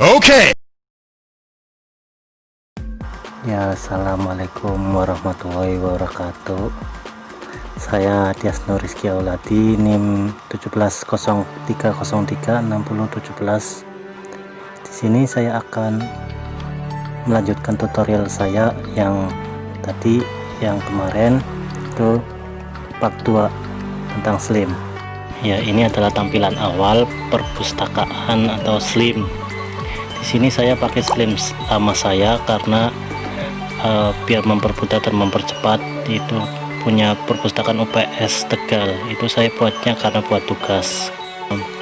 Okay. Ya, assalamualaikum warahmatullahi wabarakatuh. Saya Tias Nuriski Auladi, NIM 1703036017. Di sini saya akan melanjutkan tutorial saya yang kemarin itu part 2 tentang SLIM. Ya, ini adalah tampilan awal perpustakaan atau SLIM. Di sini saya pakai SLIM sama saya karena biar mempermudah dan mempercepat. Itu punya perpustakaan UPS Tegal, itu saya buatnya karena buat tugas.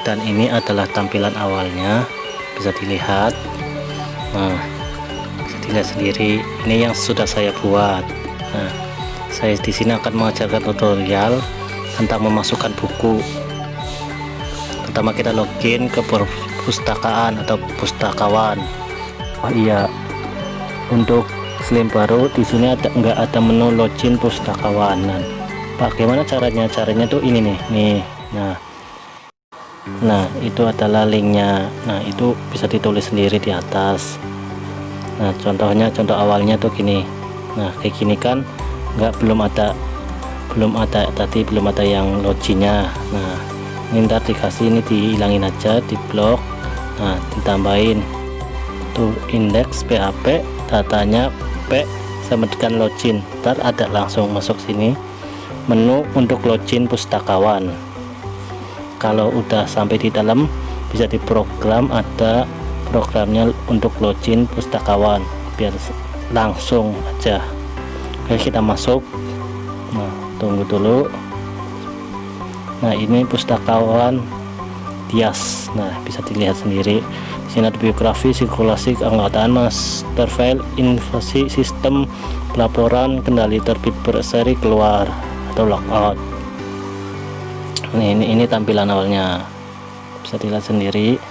Dan ini adalah tampilan awalnya, bisa dilihat. Nah, bisa dilihat sendiri, ini yang sudah saya buat. Nah, saya di sini akan mengajarkan tutorial tentang memasukkan buku. Pertama kita login ke perpustakaan atau pustakawan. Oh iya, untuk SLIM baru di sini nggak ada menu login pustakawanan. Bagaimana caranya? Caranya tuh ini nih. Nah, itu adalah linknya. Nah, itu bisa ditulis sendiri di atas. Nah, contoh awalnya tuh gini. Nah, kayak gini kan belum ada yang loginnya. Nah, ini ntar dikasih, ini dihilangin aja, di blok. Nah, ditambahin tuh indeks PHP, datanya P sama dengan login. Ntar ada langsung masuk sini menu untuk login pustakawan. Kalau udah sampai di dalam bisa diprogram, ada programnya untuk login pustakawan, biar langsung aja. Oke, kita masuk. Nah, tunggu dulu. Nah, ini pustakawan Tias. Nah, bisa dilihat sendiri. Di sini ada biografi, sirkulasi keanggotaan, master file, invasi, sistem pelaporan, kendali terbit berseri keluar atau logout. Ini tampilan awalnya, bisa dilihat sendiri.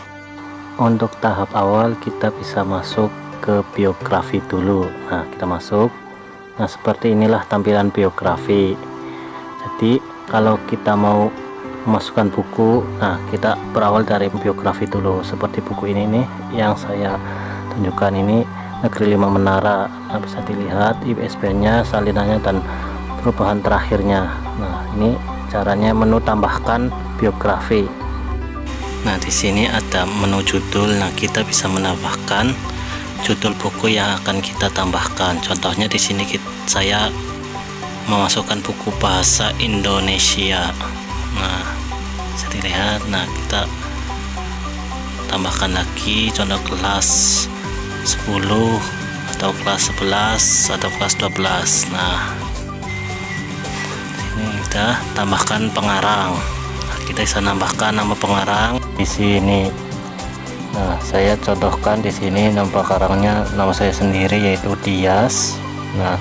Untuk tahap awal kita bisa masuk ke biografi dulu. Nah, kita masuk. Nah, seperti inilah tampilan biografi. Jadi kalau kita mau memasukkan buku, nah kita berawal dari biografi dulu. Seperti buku ini nih yang saya tunjukkan, ini Negeri 5 Menara. Nah, bisa dilihat ISBN nya, salinannya, dan perubahan terakhirnya. Nah, ini caranya menu tambahkan biografi. Nah, di sini ada menu judul. Nah, kita bisa menambahkan judul buku yang akan kita tambahkan. Contohnya di sini saya memasukkan buku bahasa Indonesia. Nah, bisa dilihat. Nah, kita tambahkan lagi contoh kelas 10 atau kelas 11 atau kelas 12. Nah, ini kita tambahkan pengarang. Nah, kita bisa nambahkan nama pengarang di sini. Nah, saya contohkan di sini nama pengarangnya, nama saya sendiri yaitu Tias. Nah,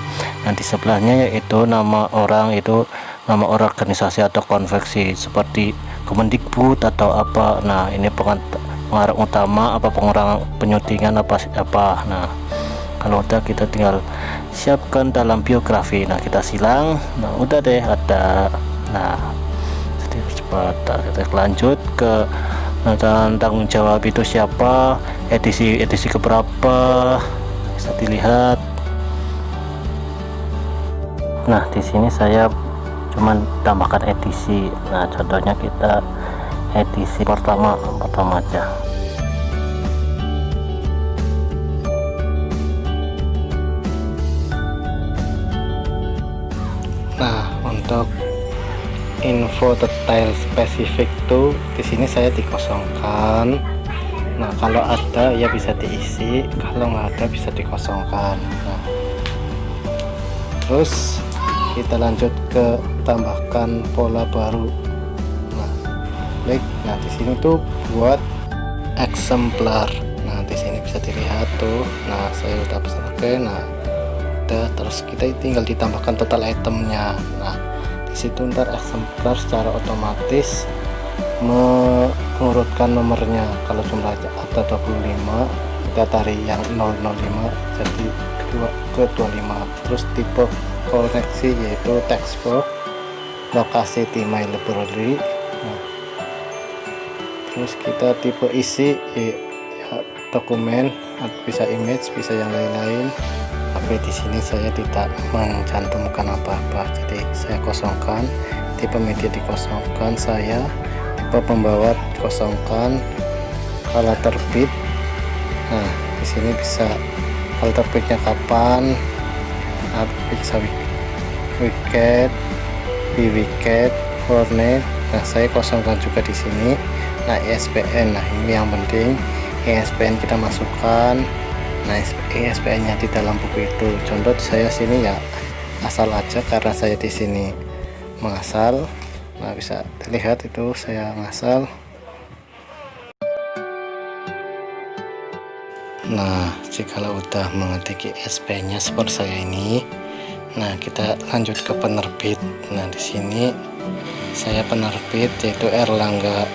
di sebelahnya yaitu nama orang, itu nama organisasi atau konveksi seperti Kemendikbud atau apa. Nah, ini pengarang utama, apa pengarang penyutingan apa. Nah, kalau udah kita tinggal siapkan dalam biografi. Nah, kita silang. Nah, udah deh ada. Nah, cepat kita lanjut ke tanggung jawab itu siapa, edisi keberapa, bisa dilihat. Nah, di sini saya cuman tambahkan edisi. Nah, contohnya kita edisi pertama aja. Nah, untuk info detail spesifik tuh di sini saya dikosongkan. Nah, kalau ada ya bisa diisi, kalau nggak ada bisa dikosongkan. Nah, terus kita lanjut ke tambahkan pola baru. Nah, klik. Nah, di sini tuh buat eksemplar. Nah, di sini bisa dilihat tuh. Nah, saya udah pesan. Oke. Nah, udah. Terus kita tinggal ditambahkan total itemnya. Nah, di situ ntar eksemplar secara otomatis mengurutkan nomornya. Kalau jumlahnya ada 25, kita tarik yang 005 jadi ke 25. Terus tipe koneksi yaitu textbook, lokasi di my library. Nah, terus kita tipe isi ya, dokumen, bisa image, bisa yang lain-lain. Tapi di sini saya tidak mencantumkan apa-apa, jadi saya kosongkan. Tipe media dikosongkan, saya tipe pembawa dikosongkan, kalau terbit. Nah, di sini bisa kalau terbitnya kapan, bisa wicket, wicket, hornet. Nah, saya kosongkan juga di sini. Nah, ISBN, nah ini yang penting, ISBN kita masukkan. Nah, ISBN-nya di dalam buku itu. Contoh saya sini ya asal aja karena saya di sini mengasal. Nah, bisa terlihat itu saya ngasal. Nah, jikalau udah mengetik ISBN-nya seperti saya ini, nah kita lanjut ke penerbit. Nah, di sini saya penerbit yaitu Erlangga.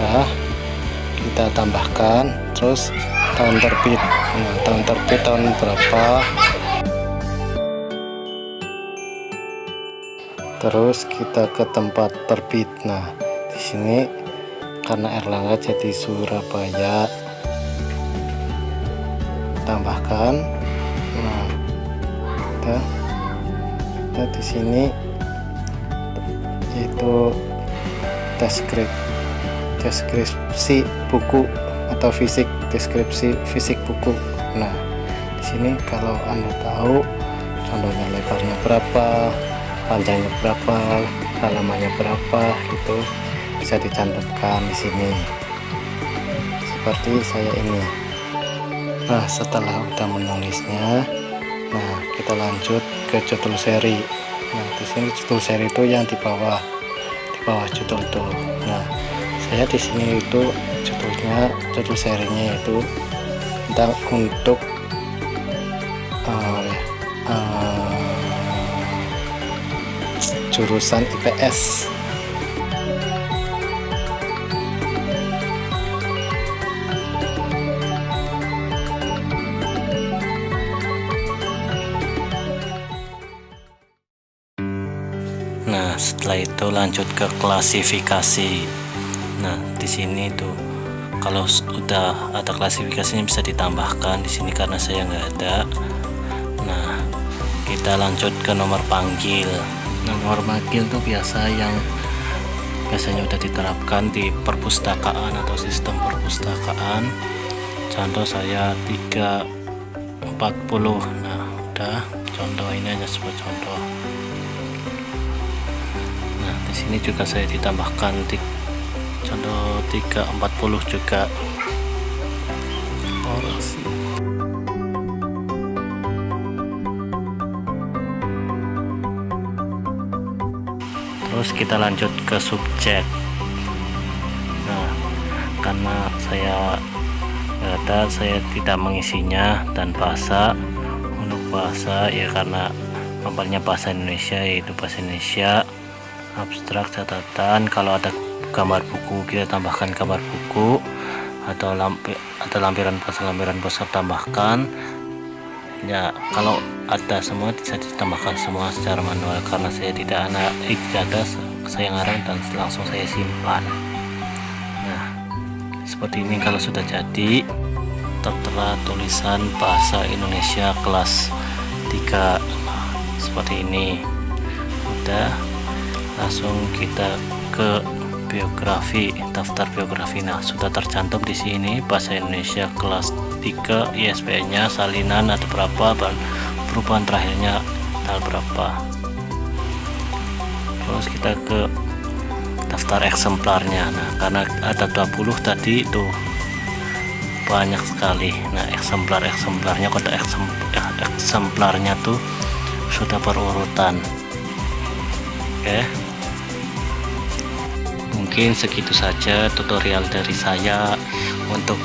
Nah, kita tambahkan terus tahun terbit. Nah, tahun terbit tahun berapa, terus kita ke tempat terbit. Nah, di sini karena Erlangga jadi Surabaya, tambahkan. Nah, kita di sini yaitu deskripsi buku atau deskripsi fisik buku. Nah, di sini kalau Anda tahu contohnya lebarnya berapa, panjangnya berapa, halamannya berapa, itu bisa dicantumkan di sini seperti saya ini. Nah, setelah udah menulisnya, nah kita lanjut ke judul seri. Nah, di sini judul seri itu yang di bawah judul itu. Nah, saya di sini itu judul serinya itu tentang untuk jurusan IPS. Nah, setelah itu lanjut ke klasifikasi. Nah, di sini tuh kalau sudah ada klasifikasinya bisa ditambahkan di sini karena saya nggak ada. Nah, kita lanjut ke nomor panggil. Nah, nomor panggil tuh biasanya udah diterapkan di perpustakaan atau sistem perpustakaan. Contoh saya 340. Nah, udah contoh ini hanya sebuah contoh. Nah, di sini juga saya ditambahkan contoh 340 juga. Terus kita lanjut ke subjek. Nah, karena saya tidak mengisinya, dan bahasa, untuk bahasa ya karena mapelnya bahasa Indonesia, yaitu bahasa Indonesia, abstrak, catatan. Kalau ada gambar buku kita tambahkan gambar buku, atau lampiran bahasa tambahkan ya. Kalau ada semua bisa ditambahkan semua secara manual, karena saya tidak ada saya ngarang dan langsung saya simpan. Nah, seperti ini kalau sudah jadi, tertera tulisan bahasa Indonesia kelas 3 seperti ini. Udah, langsung kita ke biografi, daftar biografi. Nah, sudah tercantum di sini bahasa Indonesia kelas 3, ISBN-nya, salinan ada berapa, dan perubahan terakhirnya tanggal berapa. Terus kita ke daftar eksemplarnya. Nah, karena ada 20 tadi itu banyak sekali. Nah, eksemplarnya kode eksemplarnya tuh sudah berurutan. Oke, mungkin segitu saja tutorial dari saya untuk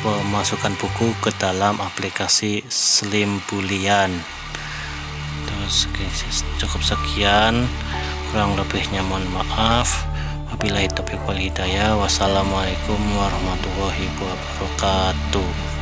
memasukkan buku ke dalam aplikasi Slim Boolean. Terus cukup sekian, kurang lebihnya mohon maaf. Wabillahi taufiq wal hidayah. Wassalamualaikum warahmatullahi wabarakatuh.